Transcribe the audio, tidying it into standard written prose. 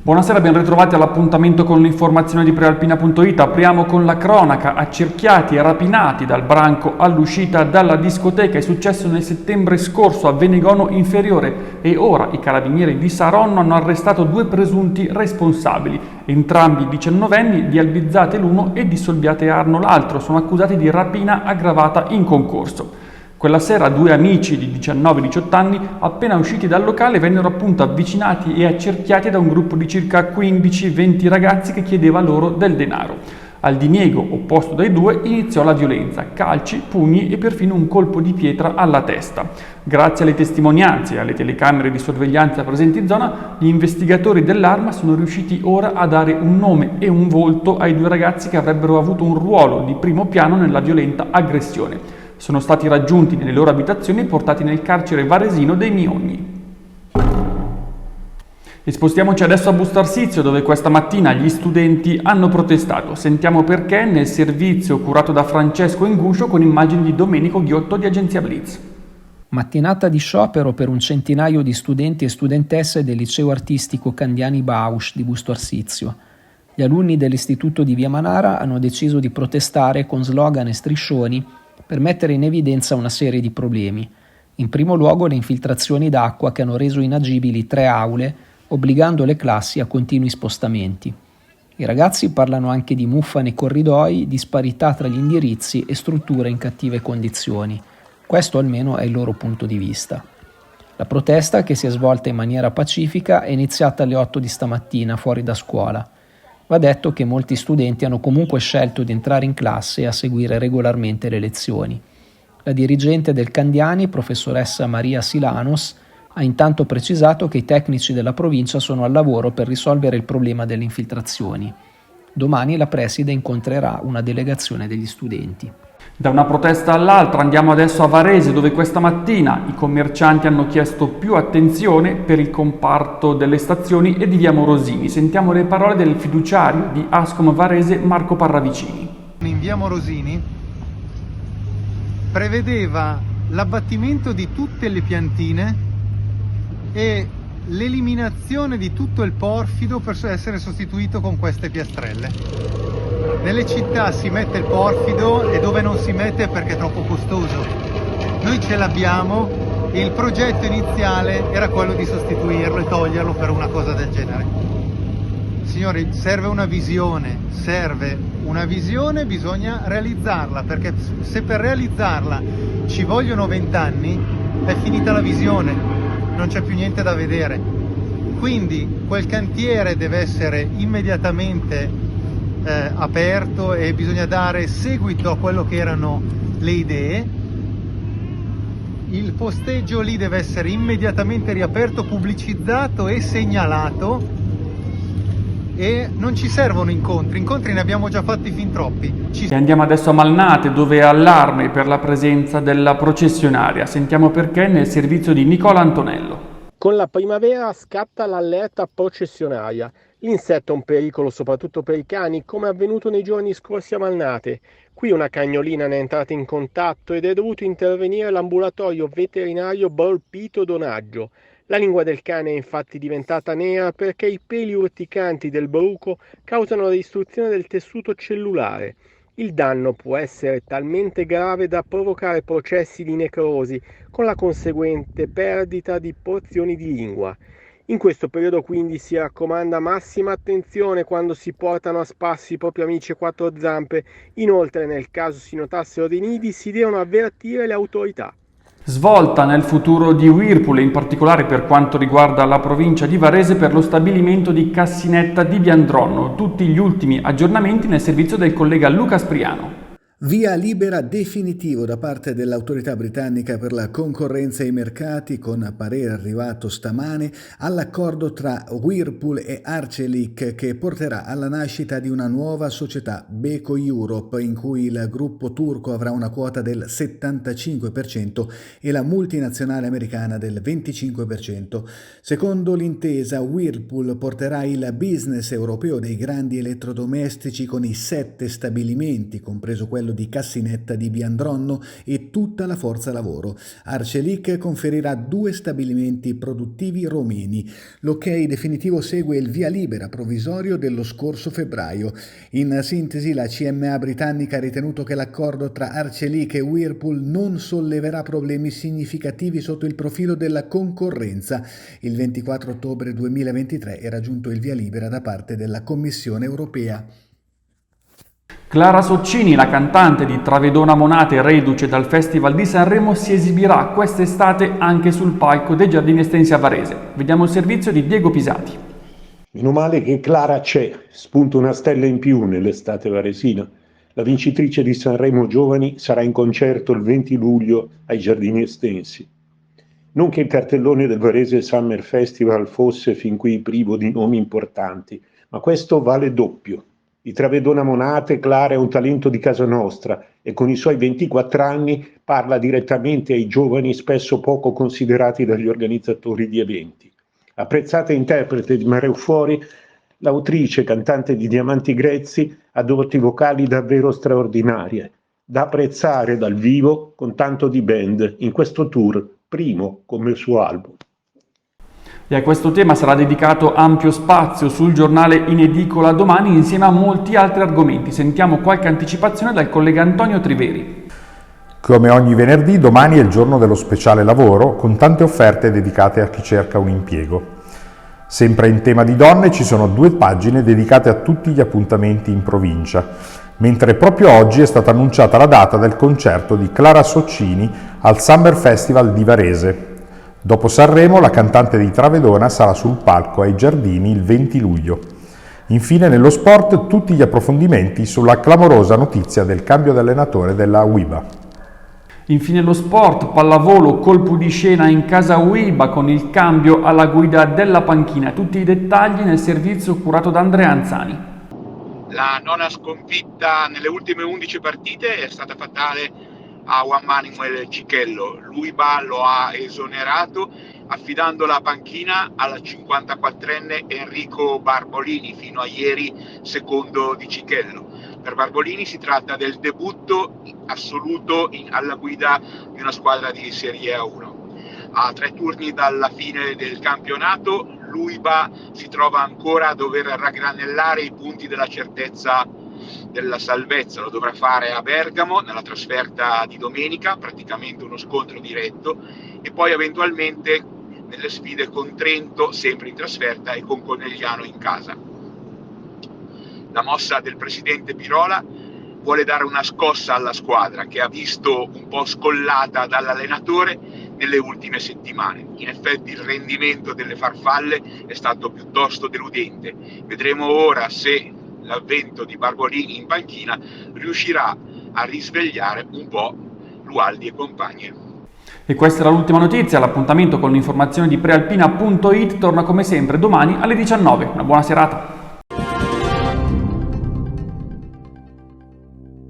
Buonasera, ben ritrovati all'appuntamento con l'informazione di Prealpina.it. Apriamo con la cronaca. Accerchiati e rapinati dal branco all'uscita dalla discoteca. È successo nel settembre scorso a Venegono Inferiore e ora i carabinieri di Saronno hanno arrestato 2 presunti responsabili. Entrambi 19enni, di Albizzate l'uno e di Solbiate Arno l'altro. Sono accusati di rapina aggravata in concorso. Quella sera 2 amici di 19-18 anni, appena usciti dal locale, vennero appunto avvicinati e accerchiati da un gruppo di circa 15-20 ragazzi che chiedeva loro del denaro. Al diniego opposto dai due iniziò la violenza, calci, pugni e perfino un colpo di pietra alla testa. Grazie alle testimonianze e alle telecamere di sorveglianza presenti in zona, gli investigatori dell'Arma sono riusciti ora a dare un nome e un volto ai 2 ragazzi che avrebbero avuto un ruolo di primo piano nella violenta aggressione. Sono stati raggiunti nelle loro abitazioni e portati nel carcere varesino dei Miogni. E spostiamoci adesso a Busto Arsizio, dove questa mattina gli studenti hanno protestato. Sentiamo perché nel servizio curato da Francesco Inguscio con immagini di Domenico Ghiotto di Agenzia Blitz. Mattinata di sciopero per un centinaio di studenti e studentesse del liceo artistico Candiani Bausch di Busto Arsizio. Gli alunni dell'istituto di Via Manara hanno deciso di protestare con slogan e striscioni per mettere in evidenza una serie di problemi. In primo luogo le infiltrazioni d'acqua che hanno reso inagibili 3 aule, obbligando le classi a continui spostamenti. I ragazzi parlano anche di muffa nei corridoi, disparità tra gli indirizzi e strutture in cattive condizioni. Questo almeno è il loro punto di vista. La protesta, che si è svolta in maniera pacifica, è iniziata alle 8 di stamattina fuori da scuola. Va detto che molti studenti hanno comunque scelto di entrare in classe e a seguire regolarmente le lezioni. La dirigente del Candiani, professoressa Maria Silanos, ha intanto precisato che i tecnici della provincia sono al lavoro per risolvere il problema delle infiltrazioni. Domani la preside incontrerà una delegazione degli studenti. Da una protesta all'altra andiamo adesso a Varese, dove questa mattina i commercianti hanno chiesto più attenzione per il comparto delle stazioni e di via Morosini. Sentiamo le parole del fiduciario di Ascom Varese, Marco Parravicini. In via Morosini prevedeva l'abbattimento di tutte le piantine e l'eliminazione di tutto il porfido per essere sostituito con queste piastrelle. Nelle città si mette il porfido e dove non si mette perché è troppo costoso. Noi ce l'abbiamo e il progetto iniziale era quello di sostituirlo e toglierlo per una cosa del genere. Signori, serve una visione, bisogna realizzarla, perché se per realizzarla ci vogliono 20 anni è finita la visione, non c'è più niente da vedere. Quindi quel cantiere deve essere immediatamente aperto e bisogna dare seguito a quello che erano le idee. Il posteggio lì deve essere immediatamente riaperto, pubblicizzato e segnalato, e non ci servono incontri ne abbiamo già fatti fin troppi. E andiamo adesso a Malnate, dove è allarme per la presenza della processionaria. Sentiamo perché nel servizio di Nicola Antonello. Con la primavera scatta l'allerta processionaria. L'insetto è un pericolo soprattutto per i cani, come è avvenuto nei giorni scorsi a Malnate. Qui una cagnolina ne è entrata in contatto ed è dovuto intervenire l'ambulatorio veterinario Bolpito Donaggio. La lingua del cane è infatti diventata nera perché i peli urticanti del bruco causano la distruzione del tessuto cellulare. Il danno può essere talmente grave da provocare processi di necrosi, con la conseguente perdita di porzioni di lingua. In questo periodo quindi si raccomanda massima attenzione quando si portano a spasso i propri amici a 4 zampe. Inoltre, nel caso si notassero dei nidi, si devono avvertire le autorità. Svolta nel futuro di Whirlpool, in particolare per quanto riguarda la provincia di Varese, per lo stabilimento di Cassinetta di Biandronno. Tutti gli ultimi aggiornamenti nel servizio del collega Luca Spriano. Via libera definitivo da parte dell'autorità britannica per la concorrenza e i mercati, con parere arrivato stamane, all'accordo tra Whirlpool e Arçelik, che porterà alla nascita di una nuova società, Beko Europe, in cui il gruppo turco avrà una quota del 75% e la multinazionale americana del 25%. Secondo l'intesa, Whirlpool porterà il business europeo dei grandi elettrodomestici con i 7 stabilimenti, compreso quello di Cassinetta di Biandronno e tutta la forza lavoro. Arçelik conferirà 2 stabilimenti produttivi romeni. L'ok definitivo segue il via libera provvisorio dello scorso febbraio. In sintesi, la CMA britannica ha ritenuto che l'accordo tra Arçelik e Whirlpool non solleverà problemi significativi sotto il profilo della concorrenza. Il 24 ottobre 2023 era giunto il via libera da parte della Commissione europea. Clara Soccini, la cantante di Travedona Monate, reduce dal Festival di Sanremo, si esibirà quest'estate anche sul palco dei Giardini Estensi a Varese. Vediamo il servizio di Diego Pisati. Meno male che Clara c'è, spunta una stella in più nell'estate varesina. La vincitrice di Sanremo Giovani sarà in concerto il 20 luglio ai Giardini Estensi. Non che il cartellone del Varese Summer Festival fosse fin qui privo di nomi importanti, ma questo vale doppio. Di Travedona Monate, Clara è un talento di casa nostra e con i suoi 24 anni parla direttamente ai giovani spesso poco considerati dagli organizzatori di eventi. Apprezzata interprete di Mare Fuori, l'autrice, cantante di Diamanti Grezzi, ha doti vocali davvero straordinarie, da apprezzare dal vivo con tanto di band in questo tour, primo come il suo album. E a questo tema sarà dedicato ampio spazio sul giornale in edicola domani insieme a molti altri argomenti. Sentiamo qualche anticipazione dal collega Antonio Triveri. Come ogni venerdì, domani è il giorno dello speciale lavoro, con tante offerte dedicate a chi cerca un impiego. Sempre in tema di donne ci sono 2 pagine dedicate a tutti gli appuntamenti in provincia, mentre proprio oggi è stata annunciata la data del concerto di Clara Soccini al Summer Festival di Varese. Dopo Sanremo, la cantante di Travedona sarà sul palco ai Giardini il 20 luglio. Infine, nello sport, tutti gli approfondimenti sulla clamorosa notizia del cambio di allenatore della UIBA. Infine lo sport, pallavolo, colpo di scena in casa UIBA con il cambio alla guida della panchina. Tutti i dettagli nel servizio curato da Andrea Anzani. La nona sconfitta nelle ultime 11 partite è stata fatale a Juan Manuel Cichello. L'UIBA lo ha esonerato affidando la panchina alla 54enne Enrico Barbolini, fino a ieri secondo di Cichello. Per Barbolini si tratta del debutto assoluto alla guida di una squadra di Serie A1. A 3 turni dalla fine del campionato, l'UIBA si trova ancora a dover raggranellare i punti della certezza della salvezza. Lo dovrà fare a Bergamo nella trasferta di domenica, praticamente uno scontro diretto, e poi eventualmente nelle sfide con Trento, sempre in trasferta, e con Conegliano in casa. La mossa del presidente Pirola vuole dare una scossa alla squadra, che ha visto un po' scollata dall'allenatore nelle ultime settimane. In effetti il rendimento delle farfalle è stato piuttosto deludente. Vedremo ora se l'avvento di Barbolini in panchina riuscirà a risvegliare un po' Lualdi e compagni. E questa era l'ultima notizia. L'appuntamento con l'informazione di prealpina.it torna come sempre domani alle 19. Una buona serata.